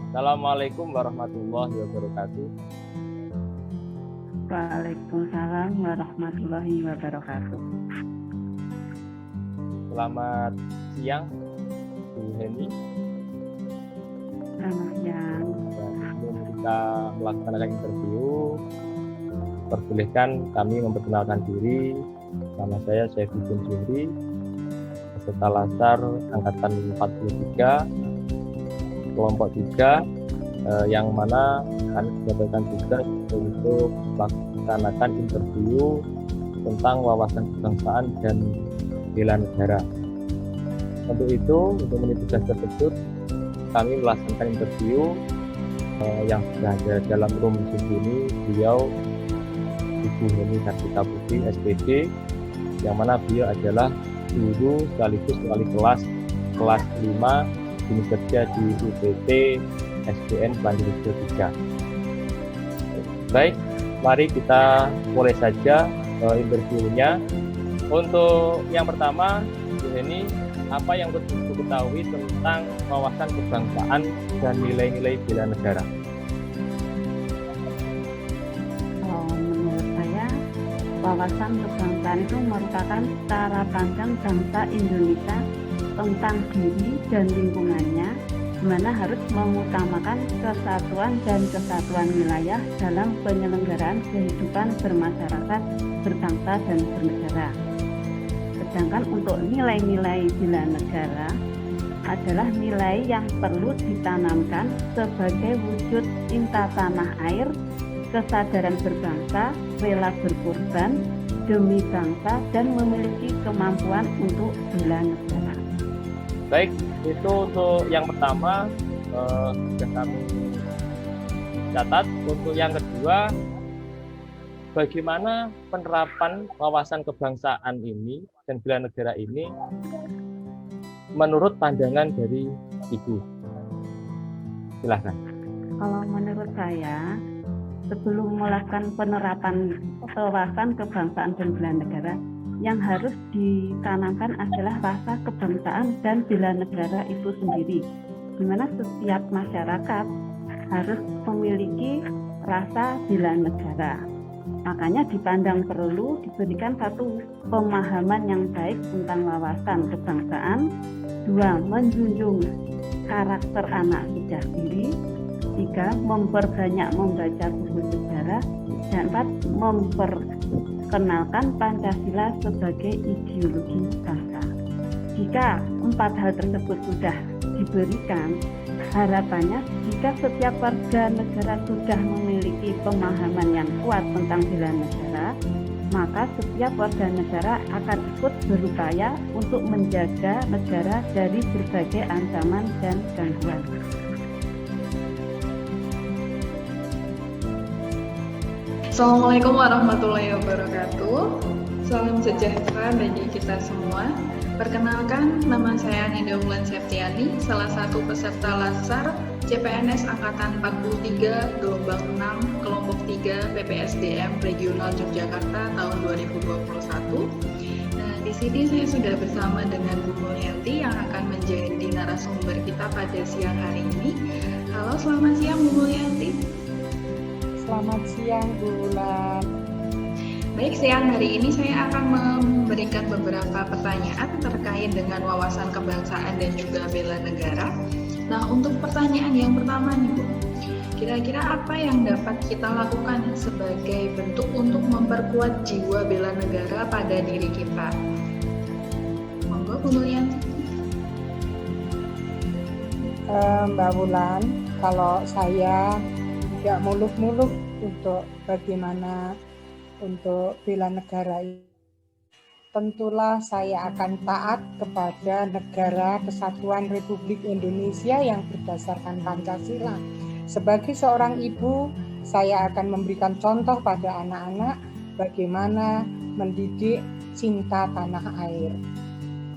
Assalamualaikum warahmatullahi wabarakatuh. Waalaikumsalam warahmatullahi wabarakatuh. Selamat siang, Bu Heni. Selamat siang. Sebelum kita melaksanakan interview, perbolehkan kami memperkenalkan diri. Nama saya Saifuddin Zuhri, peserta Lasar Angkatan 43, kelompok 3, yang mana kami mendapatkan tugas untuk melaksanakan interview tentang wawasan kebangsaan dan bela negara. Untuk itu, untuk memenuhi tugas tersebut, kami melaksanakan interview yang sudah ada dalam room ini. Beliau Ibu Heni Kartika Putri, SPD, yang mana beliau adalah guru sekaligus wali kelas 5 Unit Kerja di UPT SDN Pelangi 3. Baik, mari kita mulai saja interviewnya. Untuk yang pertama, Bu Heni, apa yang perlu diketahui tentang wawasan kebangsaan dan nilai-nilai bela negara? Menurut saya, wawasan kebangsaan itu merupakan cara pandang bangsa Indonesia tentang diri dan lingkungannya, di mana harus mengutamakan kesatuan dan kesatuan wilayah dalam penyelenggaraan kehidupan bermasyarakat, berbangsa dan bernegara. Sedangkan untuk nilai-nilai bela negara adalah nilai yang perlu ditanamkan sebagai wujud cinta tanah air, kesadaran berbangsa, rela berkorban demi bangsa, dan memiliki kemampuan untuk bela negara. Baik, itu untuk yang pertama sudah kami catat. Untuk yang kedua, bagaimana penerapan wawasan kebangsaan ini dan bela negara ini menurut pandangan dari Ibu? Silahkan. Kalau menurut saya, sebelum melakukan penerapan wawasan kebangsaan dan bela negara, yang harus ditanamkan adalah rasa kebangsaan dan bela negara itu sendiri, di mana setiap masyarakat harus memiliki rasa bela negara. Makanya dipandang perlu diberikan satu pemahaman yang baik tentang wawasan kebangsaan, 2. Menjunjung karakter anak sejak dini, 3. Memperbanyak membaca buku sejarah, dan 4. Memperkenalkan Pancasila sebagai ideologi bangsa. Jika 4 hal tersebut sudah diberikan, harapannya jika setiap warga negara sudah memiliki pemahaman yang kuat tentang bela negara, maka setiap warga negara akan ikut berupaya untuk menjaga negara dari berbagai ancaman dan gangguan. Assalamualaikum warahmatullahi wabarakatuh. Salam sejahtera bagi kita semua. Perkenalkan, nama saya Nida Wulan Septiani, salah satu peserta Lasar CPNS Angkatan 43, gelombang 6, kelompok 3 PPSDM Regional Yogyakarta tahun 2021. Nah, di sini saya sudah bersama dengan Bu Mulyanti yang akan menjadi narasumber kita pada siang hari ini. Halo, selamat siang Bu Mulyanti. Selamat siang, Bulan. Baik, siang hari ini saya akan memberikan beberapa pertanyaan terkait dengan wawasan kebangsaan dan juga bela negara. Nah, untuk pertanyaan yang pertama nih, Bu. Kira-kira apa yang dapat kita lakukan sebagai bentuk untuk memperkuat jiwa bela negara pada diri kita? Monggo, Bu Mulyanti. Mbak Wulan, kalau saya tidak muluk-muluk untuk bagaimana untuk bela negara, tentulah saya akan taat kepada Negara Kesatuan Republik Indonesia yang berdasarkan Pancasila. Sebagai seorang ibu, saya akan memberikan contoh pada anak-anak bagaimana mendidik cinta tanah air.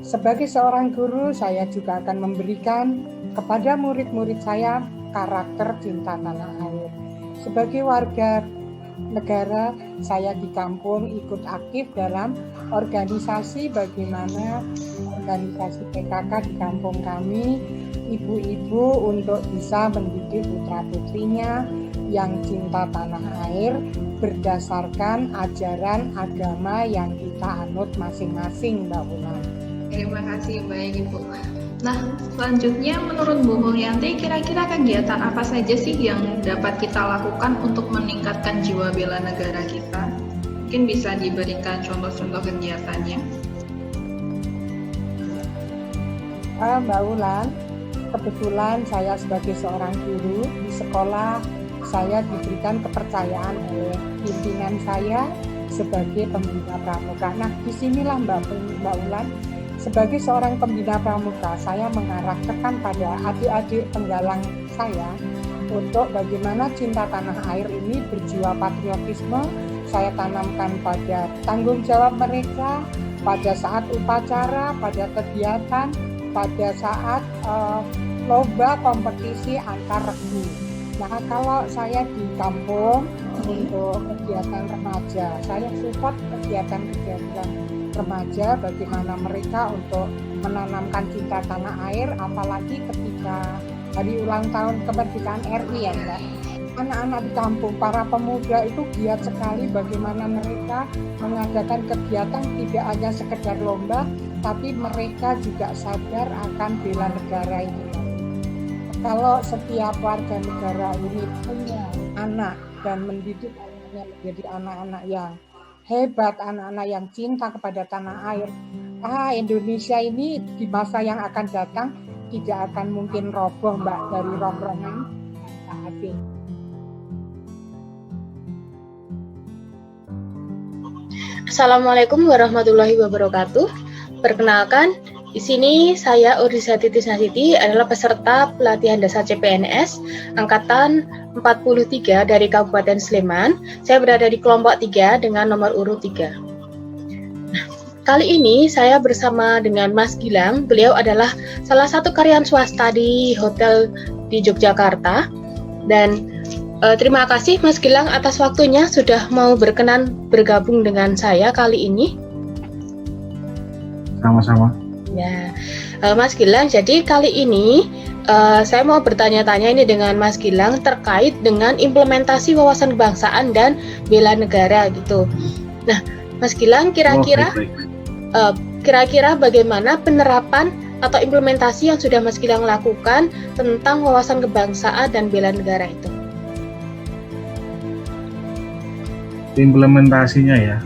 Sebagai seorang guru, saya juga akan memberikan kepada murid-murid saya karakter cinta tanah air. Sebagai warga negara, saya di kampung ikut aktif dalam organisasi, bagaimana organisasi PKK di kampung kami ibu-ibu untuk bisa mendidik putra-putrinya yang cinta tanah air berdasarkan ajaran agama yang kita anut masing-masing, Mbak Wulan. Terima kasih, baik Ibu. Nah, selanjutnya menurut Bu Mulyanti, kira-kira kegiatan apa saja sih yang dapat kita lakukan untuk meningkatkan jiwa bela negara kita? Mungkin bisa diberikan contoh-contoh kegiatannya. Mbak Wulan, kebetulan saya sebagai seorang guru di sekolah, saya diberikan kepercayaan oleh pimpinan saya sebagai pembina pramuka. Nah, disinilah Mbak Wulan, sebagai seorang pembina pramuka, saya mengarahkan pada adik-adik penggalang saya untuk bagaimana cinta tanah air ini berjiwa patriotisme. Saya tanamkan pada tanggung jawab mereka pada saat upacara, pada kegiatan, pada saat lomba kompetisi antar regu. Nah, kalau saya di kampung untuk kegiatan remaja, saya support kegiatan-kegiatan remaja, bagaimana mereka untuk menanamkan cinta tanah air, apalagi ketika hari ulang tahun kemerdekaan RI ya Mbak. Anak-anak di kampung, para pemuda itu giat sekali bagaimana mereka mengadakan kegiatan tidak hanya sekedar lomba, tapi mereka juga sadar akan bela negara ini. Kalau setiap warga negara ini punya anak dan mendidik anaknya menjadi anak-anak yang hebat, anak-anak yang cinta kepada tanah air, Indonesia ini di masa yang akan datang tidak akan mungkin roboh Mbak dari rongrongan hati. Assalamualaikum warahmatullahi wabarakatuh. Perkenalkan, di sini saya Urisati Tisnasiti adalah peserta pelatihan dasar CPNS angkatan 43 dari Kabupaten Sleman. Saya berada di kelompok 3 dengan nomor urut 3. Nah, kali ini saya bersama dengan Mas Gilang. Beliau adalah salah satu karyawan swasta di hotel di Yogyakarta. Dan terima kasih Mas Gilang atas waktunya sudah mau berkenan bergabung dengan saya kali ini. Sama-sama. Ya, Mas Gilang, jadi kali ini saya mau bertanya-tanya ini dengan Mas Gilang terkait dengan implementasi wawasan kebangsaan dan bela negara gitu. Nah, Mas Gilang kira-kira kira-kira bagaimana penerapan atau implementasi yang sudah Mas Gilang lakukan tentang wawasan kebangsaan dan bela negara itu? Implementasinya ya,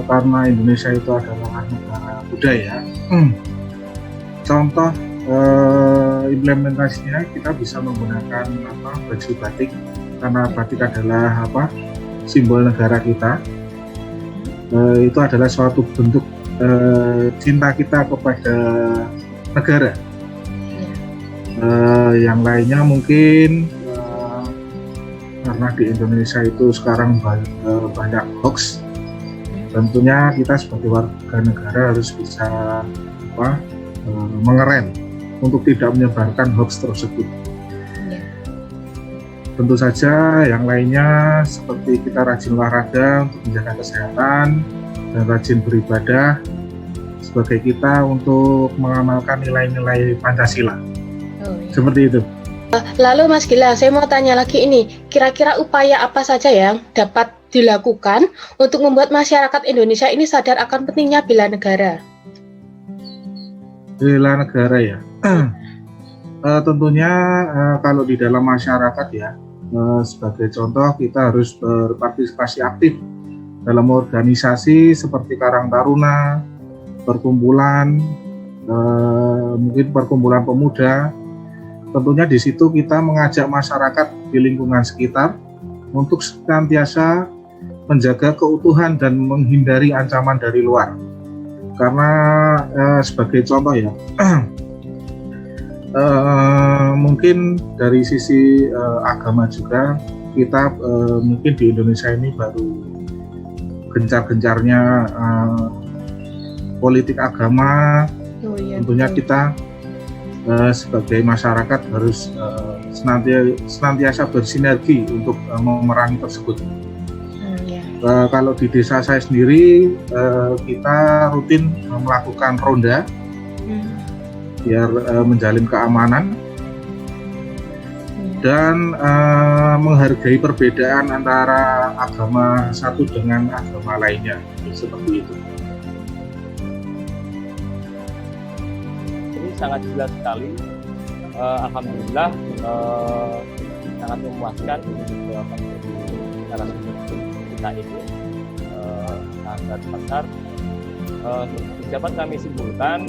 karena Indonesia itu adalah negara budaya. Contoh implementasinya kita bisa menggunakan baju batik, karena batik adalah simbol negara kita. Itu adalah suatu bentuk cinta kita kepada negara. Yang lainnya mungkin karena di Indonesia itu sekarang banyak hoax, tentunya kita sebagai warga negara harus bisa mengerem untuk tidak menyebarkan hoax tersebut. Tentu saja yang lainnya seperti kita rajin olahraga untuk menjaga kesehatan dan rajin beribadah sebagai kita untuk mengamalkan nilai-nilai Pancasila. Seperti itu. Lalu Mas Gilang, saya mau tanya lagi ini, kira-kira upaya apa saja yang dapat dilakukan untuk membuat masyarakat Indonesia ini sadar akan pentingnya bela negara? Bela negara ya, tentunya kalau di dalam masyarakat ya, sebagai contoh kita harus berpartisipasi aktif dalam organisasi seperti Karang Taruna, perkumpulan, mungkin perkumpulan pemuda. Tentunya di situ kita mengajak masyarakat di lingkungan sekitar untuk senantiasa menjaga keutuhan dan menghindari ancaman dari luar. Karena sebagai contoh ya, mungkin dari sisi agama juga kita mungkin di Indonesia ini baru gencar-gencarnya politik agama. Tentunya kita sebagai masyarakat harus senantiasa bersinergi untuk memerangi tersebut. Kalau di desa saya sendiri kita rutin melakukan ronda biar menjalin keamanan dan menghargai perbedaan antara agama satu dengan agama lainnya, seperti itu. Ini sangat jelas sekali. Alhamdulillah sangat memuaskan jawaban dari narasumber kita ini sangat besar. Dapat kami simpulkan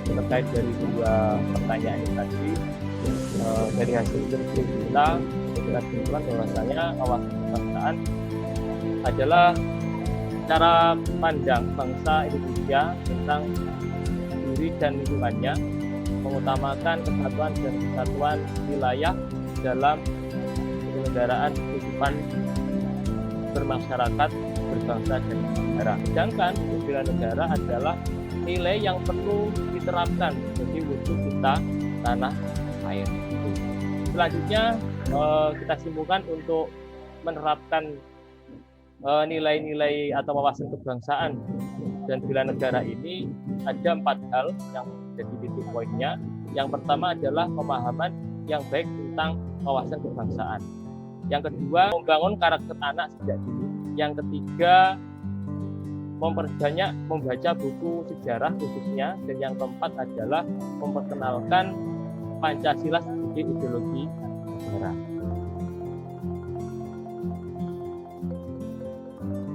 terkait dari dua pertanyaan ini tadi, dari hasil interview kita kesimpulan bahwasanya wawasan kebangsaan adalah cara pandang bangsa Indonesia tentang diri dan lingkungannya, mengutamakan kesatuan dan kesatuan wilayah dalam penyelenggaraan kehidupan bermasyarakat, berbangsa dan bernegara. Sedangkan bela negara adalah nilai yang perlu diterapkan sebagai wujud kita tanah air. Selanjutnya kita simpulkan untuk menerapkan nilai-nilai atau wawasan kebangsaan dan bela negara ini ada 4 hal yang jadi titik poinnya. Yang pertama adalah pemahaman yang baik tentang wawasan kebangsaan. Yang kedua, membangun karakter anak sejak dini. Yang ketiga, memperbanyak membaca buku sejarah khususnya. Dan yang keempat adalah memperkenalkan Pancasila sebagai ideologi negara.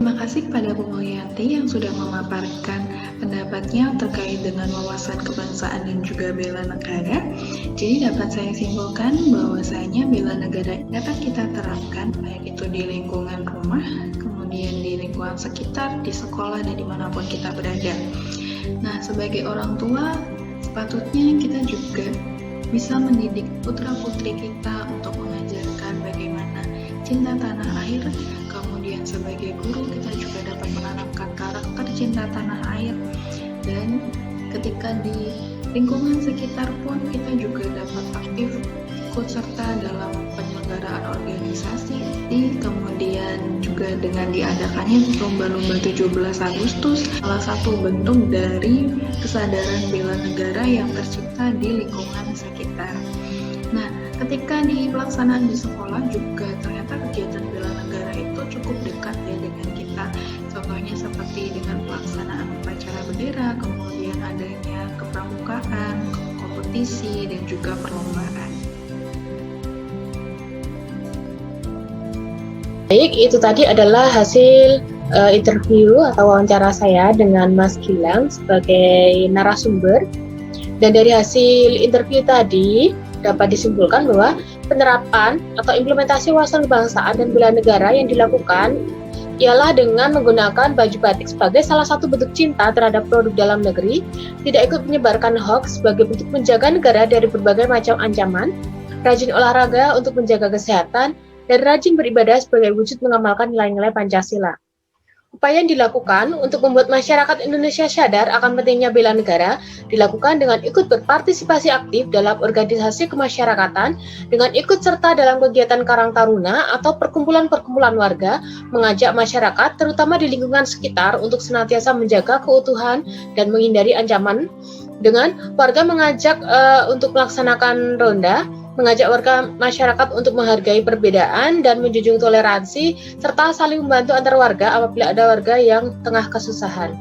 Terima kasih kepada Bu Mulyanti yang sudah memaparkan pendapatnya terkait dengan wawasan kebangsaan dan juga bela negara. Jadi dapat saya simpulkan bahwasanya bela negara dapat kita terapkan baik itu di lingkungan rumah, kemudian di lingkungan sekitar, di sekolah, dan dimanapun kita berada. Nah, sebagai orang tua, sepatutnya kita juga bisa mendidik putra-putri kita untuk mengajarkan bagaimana cinta tanah air. Kemudian sebagai guru kita juga dapat menanamkan karakter cinta tanah air, dan ketika di lingkungan sekitar pun kita juga dapat aktif ikut serta dalam penyelenggaraan organisasi, kemudian juga dengan diadakannya lomba-lomba 17 Agustus, salah satu bentuk dari kesadaran bela negara yang tercipta di lingkungan sekitar. Nah, ketika di pelaksanaan di sekolah juga ternyata kegiatan bela negara itu cukup dekat ya dengan kita. Contohnya seperti dengan pelaksanaan upacara bendera, kemudian adanya kepramukaan, kompetisi, dan juga perlombaan. Baik, itu tadi adalah hasil interview atau wawancara saya dengan Mas Gilang sebagai narasumber. Dan dari hasil interview tadi dapat disimpulkan bahwa penerapan atau implementasi wawasan kebangsaan dan bela negara yang dilakukan ialah dengan menggunakan baju batik sebagai salah satu bentuk cinta terhadap produk dalam negeri, tidak ikut menyebarkan hoax sebagai bentuk menjaga negara dari berbagai macam ancaman, rajin olahraga untuk menjaga kesehatan, dan rajin beribadah sebagai wujud mengamalkan nilai-nilai Pancasila. Upaya yang dilakukan untuk membuat masyarakat Indonesia sadar akan pentingnya bela negara dilakukan dengan ikut berpartisipasi aktif dalam organisasi kemasyarakatan, dengan ikut serta dalam kegiatan Karang Taruna atau perkumpulan-perkumpulan warga, mengajak masyarakat terutama di lingkungan sekitar untuk senantiasa menjaga keutuhan dan menghindari ancaman, dengan warga mengajak untuk melaksanakan ronda, mengajak warga masyarakat untuk menghargai perbedaan dan menjunjung toleransi, serta saling membantu antar warga apabila ada warga yang tengah kesusahan.